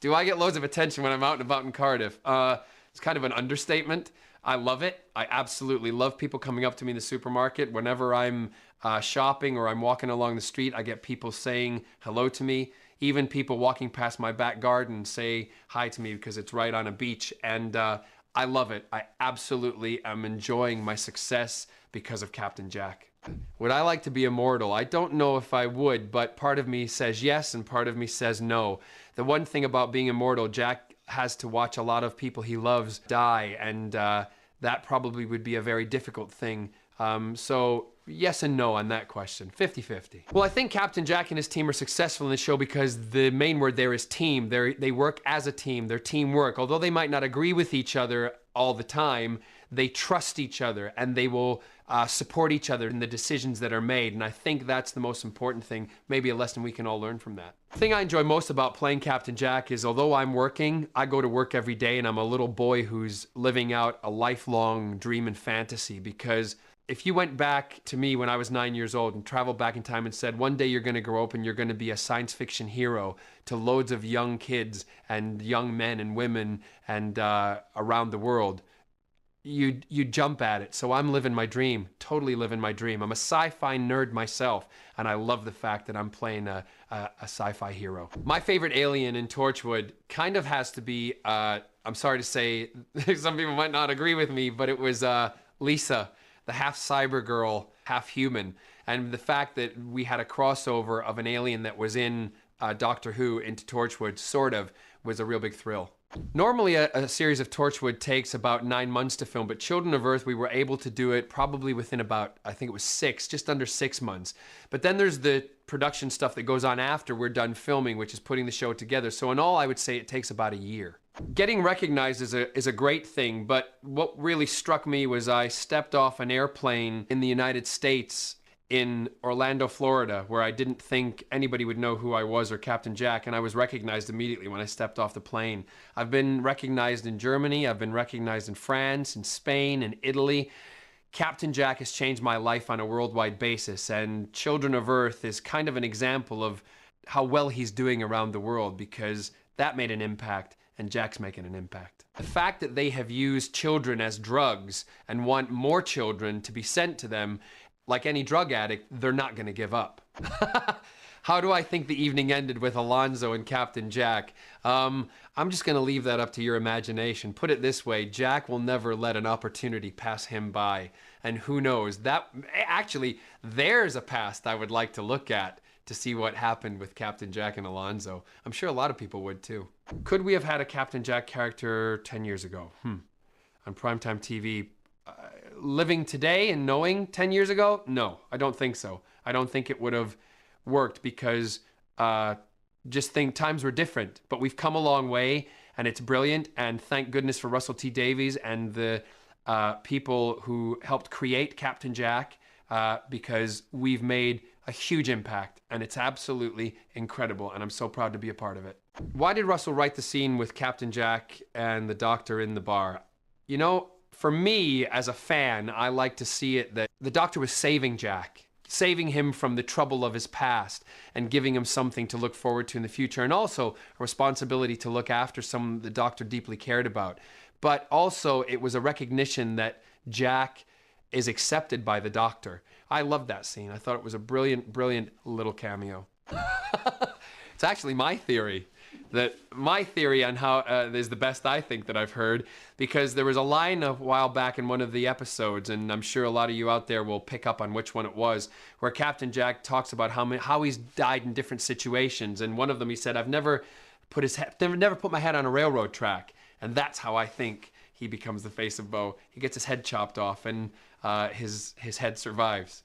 Do I get loads of attention when I'm out and about in Cardiff? It's kind of an understatement. I love it. I absolutely love people coming up to me in the supermarket. Whenever I'm shopping or I'm walking along the street, I get people saying hello to me. Even people walking past my back garden say hi to me because it's right on a beach. And I love it. I absolutely am enjoying my success because of Captain Jack. Would I like to be immortal? I don't know if I would, but part of me says yes and part of me says no. The one thing about being immortal, Jack has to watch a lot of people he loves die, and that probably would be a very difficult thing. So yes and no on that question, 50-50. Well, I think Captain Jack and his team are successful in the show because the main word there is team. They work as a team, they're teamwork. Although they might not agree with each other all the time, they trust each other and they will support each other in the decisions that are made. And I think that's the most important thing, maybe a lesson we can all learn from that. The thing I enjoy most about playing Captain Jack is although I'm working, I go to work every day and I'm a little boy who's living out a lifelong dream and fantasy. Because if you went back to me when I was 9 years old and traveled back in time and said, one day you're going to grow up and you're going to be a science fiction hero to loads of young kids and young men and women and around the world, you jump at it. So I'm living my dream, totally living my dream. I'm a sci-fi nerd myself, and I love the fact that I'm playing a sci-fi hero. My favorite alien in Torchwood kind of has to be, I'm sorry to say, some people might not agree with me, but it was Lisa, the half cyber girl, half human. And the fact that we had a crossover of an alien that was in Doctor Who into Torchwood, sort of, was a real big thrill. Normally a series of Torchwood takes about 9 months to film, but Children of Earth, we were able to do it probably within about, I think it was just under 6 months. But then there's the production stuff that goes on after we're done filming, which is putting the show together. So in all, I would say it takes about a year. Getting recognized is a great thing, but what really struck me was I stepped off an airplane in the United States in Orlando, Florida, where I didn't think anybody would know who I was or Captain Jack, and I was recognized immediately when I stepped off the plane. I've been recognized in Germany, I've been recognized in France, in Spain, in Italy. Captain Jack has changed my life on a worldwide basis, and Children of Earth is kind of an example of how well he's doing around the world, because that made an impact, and Jack's making an impact. The fact that they have used children as drugs and want more children to be sent to them, like any drug addict, they're not going to give up. How do I think the evening ended with Alonzo and Captain Jack? I'm just going to leave that up to your imagination. Put it this way, Jack will never let an opportunity pass him by. And who knows, actually, there's a past I would like to look at to see what happened with Captain Jack and Alonzo. I'm sure a lot of people would too. Could we have had a Captain Jack character 10 years ago? On primetime TV? Living today and knowing 10 years ago? No, I don't think so. I don't think it would have worked because just think times were different. But we've come a long way and it's brilliant. And thank goodness for Russell T Davies and the people who helped create Captain Jack because we've made a huge impact and it's absolutely incredible. And I'm so proud to be a part of it. Why did Russell write the scene with Captain Jack and the doctor in the bar? You know, for me, as a fan, I like to see it that the doctor was saving Jack, saving him from the trouble of his past and giving him something to look forward to in the future, and also a responsibility to look after someone the doctor deeply cared about. But also, it was a recognition that Jack is accepted by the doctor. I loved that scene. I thought it was a brilliant, brilliant little cameo. It's actually my theory. My theory on how is the best I think that I've heard, because there was a line a while back in one of the episodes, and I'm sure a lot of you out there will pick up on which one it was, where Captain Jack talks about how he's died in different situations, and one of them he said, I've never put my head on a railroad track, and that's how I think he becomes the face of Bo. He gets his head chopped off, and his head survives.